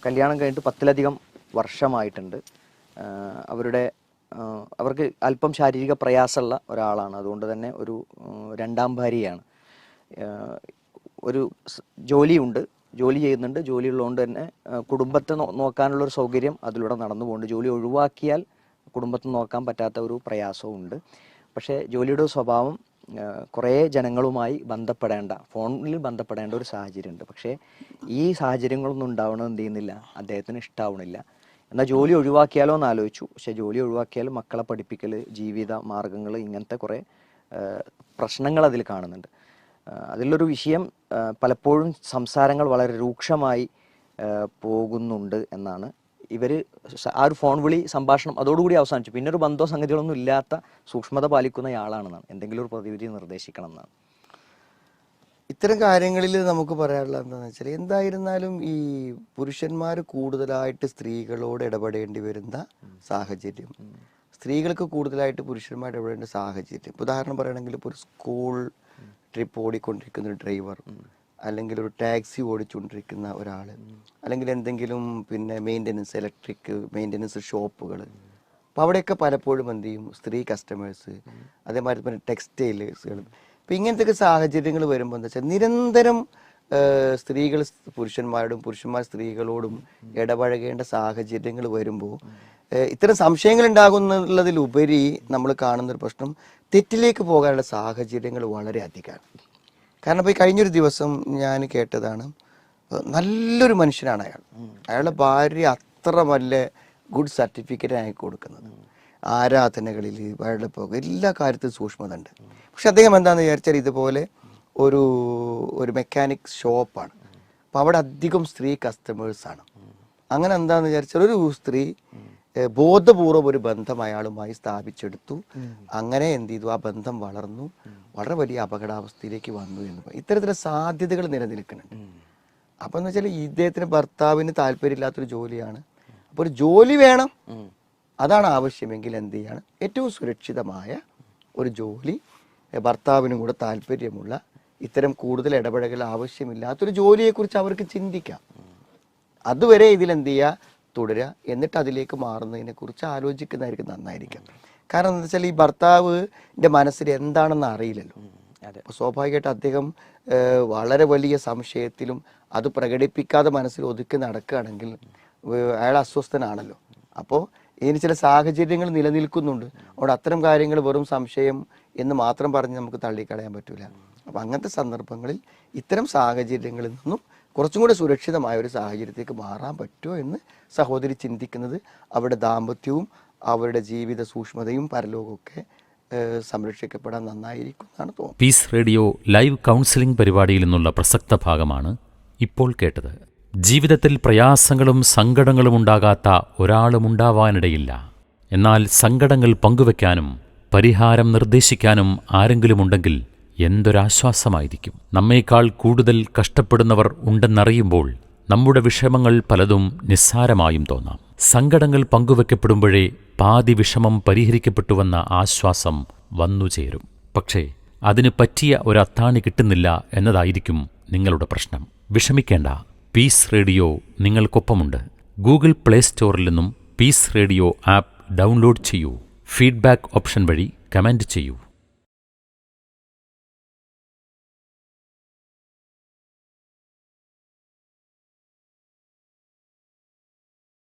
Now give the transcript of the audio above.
കല്യാണം കഴിഞ്ഞിട്ട് 10-ലധികം വർഷമായിട്ടുണ്ട്. അവർക്ക് അല്പം ശാരീരിക പ്രയാസമുള്ള ഒരാളാണ്. അതുകൊണ്ട് തന്നെ ഒരു രണ്ടാം ഭാര്യയാണ്. ഒരു ജോലിയുണ്ട്, ജോലി ചെയ്യുന്നുണ്ട്. ജോലി ഉള്ളതുകൊണ്ട് തന്നെ കുടുംബത്തെ നോക്കാനുള്ളൊരു സൗകര്യം അതിലൂടെ നടന്നു പോകുന്നുണ്ട്. ജോലി ഒഴിവാക്കിയാൽ കുടുംബത്തെ നോക്കാൻ പറ്റാത്ത ഒരു പ്രയാസവും ഉണ്ട്. പക്ഷേ ജോലിയുടെ സ്വഭാവം കുറേ ജനങ്ങളുമായി ഫോണിൽ ബന്ധപ്പെടേണ്ട ഒരു സാഹചര്യമുണ്ട്. പക്ഷേ ഈ സാഹചര്യങ്ങളൊന്നും ഉണ്ടാവണമെന്ന് എന്ത് ചെയ്യുന്നില്ല, അദ്ദേഹത്തിന് ഇഷ്ടാവണില്ല. എന്നാൽ ജോലി ഒഴിവാക്കിയാലോ എന്ന് ആലോചിച്ചു. പക്ഷേ ജോലി ഒഴിവാക്കിയാൽ മക്കളെ പഠിപ്പിക്കൽ, ജീവിത മാർഗങ്ങൾ, ഇങ്ങനത്തെ കുറേ പ്രശ്നങ്ങൾ അതിൽ കാണുന്നുണ്ട്. അതിലൊരു വിഷയം പലപ്പോഴും സംസാരങ്ങൾ വളരെ രൂക്ഷമായി പോകുന്നുണ്ട് എന്നാണ്. ഇവർ ആ ഒരു ഫോൺ വിളി സംഭാഷണം അതോടുകൂടി അവസാനിച്ചു. പിന്നെ ഒരു ബന്ധോ സംഗതികളൊന്നും ഇല്ലാത്ത സൂക്ഷ്മത പാലിക്കുന്നയാളാണെന്നാണ്. എന്തെങ്കിലും ഒരു പ്രതിവിധി നിർദ്ദേശിക്കണം എന്നാണ്. ഇത്തരം കാര്യങ്ങളിൽ നമുക്ക് പറയാനുള്ളത് എന്താണെന്ന് വെച്ചാൽ, എന്തായിരുന്നാലും ഈ പുരുഷന്മാർ കൂടുതലായിട്ട് സ്ത്രീകളോട് ഇടപെടേണ്ടി വരുന്ന സാഹചര്യം, സ്ത്രീകൾക്ക് കൂടുതലായിട്ട് പുരുഷന്മാർ ഇടപെടേണ്ട സാഹചര്യം, ഉദാഹരണം പറയുകയാണെങ്കിൽ ഇപ്പോൾ ഒരു സ്കൂൾ ട്രിപ്പ് ഓടിക്കൊണ്ടിരിക്കുന്ന ഒരു ഡ്രൈവർ, അല്ലെങ്കിൽ ഒരു ടാക്സി ഓടിച്ചുകൊണ്ടിരിക്കുന്ന ഒരാൾ, അല്ലെങ്കിൽ എന്തെങ്കിലും മെയിൻ്റനൻസ്, ഇലക്ട്രിക് മെയിൻ്റനൻസ് ഷോപ്പുകൾ, അപ്പോൾ അവിടെയൊക്കെ പലപ്പോഴും എന്ത് ചെയ്യും, സ്ത്രീ കസ്റ്റമേഴ്സ്, അതേമാതിരി തന്നെ ടെക്സ്റ്റൈൽസുകൾ. അപ്പോൾ ഇങ്ങനത്തെ സാഹചര്യങ്ങൾ വരുമ്പോൾ എന്താ വെച്ചാൽ, നിരന്തരം സ്ത്രീകൾ പുരുഷന്മാരോടും പുരുഷന്മാർ സ്ത്രീകളോടും ഇടപഴകേണ്ട സാഹചര്യങ്ങൾ വരുമ്പോൾ ഇത്തരം സംശയങ്ങൾ ഉണ്ടാകുന്നതിലുപരി നമ്മൾ കാണുന്നൊരു പ്രശ്നം, തെറ്റിലേക്ക് പോകാനുള്ള സാഹചര്യങ്ങൾ വളരെ അധികമാണ്. കാരണം ഇപ്പോൾ ഈ കഴിഞ്ഞൊരു ദിവസം ഞാൻ കേട്ടതാണ്, നല്ലൊരു മനുഷ്യനാണ് അയാളുടെ ഭാര്യ അത്ര നല്ല ഗുഡ് സർട്ടിഫിക്കറ്റ് അയാൾക്ക് കൊടുക്കുന്നത്, ആരാധനകളിൽ അയാളുടെ എല്ലാ കാര്യത്തിലും സൂക്ഷ്മത ഉണ്ട്. പക്ഷെ അദ്ദേഹം എന്താണെന്ന് വിചാരിച്ചാൽ, ഇതുപോലെ ഒരു മെക്കാനിക് ഷോപ്പാണ്, അപ്പോൾ അവിടെ അധികം സ്ത്രീ കസ്റ്റമേഴ്സാണ്. അങ്ങനെ എന്താണെന്ന് വിചാരിച്ചാൽ ഒരു സ്ത്രീ ബോധപൂർവം ഒരു ബന്ധം അയാളുമായി സ്ഥാപിച്ചെടുത്തു. അങ്ങനെ എന്ത് ചെയ്തു, ആ ബന്ധം വളർന്നു, വളരെ വലിയ അപകടാവസ്ഥയിലേക്ക് വന്നു എന്ന് ഇത്തരത്തിലുള്ള സാധ്യതകൾ നിലനിൽക്കുന്നുണ്ട്. അപ്പം എന്ന് വെച്ചാൽ ഇദ്ദേഹത്തിന് ഭർത്താവിന് താല്പര്യമില്ലാത്തൊരു ജോലിയാണ്. അപ്പോൾ ഒരു ജോലി വേണം, അതാണ് ആവശ്യമെങ്കിൽ എന്ത് ചെയ്യാണ്, ഏറ്റവും സുരക്ഷിതമായ ഒരു ജോലി, ഭർത്താവിനും കൂടെ താല്പര്യമുള്ള, ഇത്തരം കൂടുതൽ ഇടപെടലുകൾ ആവശ്യമില്ലാത്തൊരു ജോലിയെക്കുറിച്ച് അവർക്ക് ചിന്തിക്കാം. അതുവരെ ഇതിലെന്ത് ചെയ്യുക, തുടരുക. എന്നിട്ട് അതിലേക്ക് മാറുന്നതിനെ കുറിച്ച് ആലോചിക്കുന്നതായിരിക്കും നന്നായിരിക്കും. കാരണം എന്താ വെച്ചാൽ, ഈ ഭർത്താവിൻ്റെ മനസ്സിൽ എന്താണെന്ന് അറിയില്ലല്ലോ. അപ്പോൾ സ്വാഭാവികമായിട്ട് അദ്ദേഹം വളരെ വലിയ സംശയത്തിലും അത് പ്രകടിപ്പിക്കാതെ മനസ്സിൽ ഒതുക്കി നടക്കുകയാണെങ്കിൽ അയാൾ അസ്വസ്ഥനാണല്ലോ. അപ്പോൾ ഇതിന് ചില സാഹചര്യങ്ങൾ നിലനിൽക്കുന്നുണ്ട്. അവിടെ അത്തരം കാര്യങ്ങൾ വെറും സംശയം എന്ന് മാത്രം പറഞ്ഞ് നമുക്ക് തള്ളിക്കളയാൻ പറ്റില്ല. അപ്പം അങ്ങനത്തെ സന്ദർഭങ്ങളിൽ ഇത്തരം സാഹചര്യങ്ങളിൽ നിന്നും കുറച്ചും കൂടെ സുരക്ഷിതമായ ഒരു സാഹചര്യത്തേക്ക് മാറാൻ പറ്റുമോ എന്ന് സഹോദരി ചിന്തിക്കുന്നത് അവരുടെ ദാമ്പത്യവും അവരുടെ ജീവിത സൂക്ഷ്മതയും പരലോകമൊക്കെ സംരക്ഷിക്കപ്പെടാൻ നന്നായിരിക്കും എന്നാണ് തോന്നുന്നത്. പീസ് റേഡിയോ ലൈവ് കൗൺസിലിംഗ് പരിപാടിയിൽ നിന്നുള്ള പ്രസക്ത ഭാഗമാണ് ഇപ്പോൾ കേട്ടത്. ജീവിതത്തിൽ പ്രയാസങ്ങളും സങ്കടങ്ങളും ഉണ്ടാകാത്ത ഒരാളുമുണ്ടാവാനിടയില്ല. എന്നാൽ സങ്കടങ്ങൾ പങ്കുവെക്കാനും പരിഹാരം നിർദ്ദേശിക്കാനും ആരെങ്കിലുമുണ്ടെങ്കിൽ എന്തൊരാശ്വാസമായിരിക്കും. നമ്മേക്കാൾ കൂടുതൽ കഷ്ടപ്പെടുന്നവർ ഉണ്ടെന്നറിയുമ്പോൾ നമ്മുടെ വിഷമങ്ങൾ പലതും നിസ്സാരമായും തോന്നാം. സങ്കടങ്ങൾ പങ്കുവെക്കപ്പെടുമ്പോഴേ പാതി വിഷമം പരിഹരിക്കപ്പെട്ടുവെന്ന ആശ്വാസം വന്നുചേരും. പക്ഷേ അതിന് പറ്റിയ ഒരത്താണി കിട്ടുന്നില്ല എന്നതായിരിക്കും നിങ്ങളുടെ പ്രശ്നം. വിഷമിക്കേണ്ട, പീസ് റേഡിയോ നിങ്ങൾക്കൊപ്പമുണ്ട്. ഗൂഗിൾ പ്ലേ സ്റ്റോറിൽ നിന്നും പീസ് റേഡിയോ ആപ്പ് ഡൗൺലോഡ് ചെയ്യൂ. ഫീഡ്ബാക്ക് ഓപ്ഷൻ വഴി കമന്റ് ചെയ്യൂ.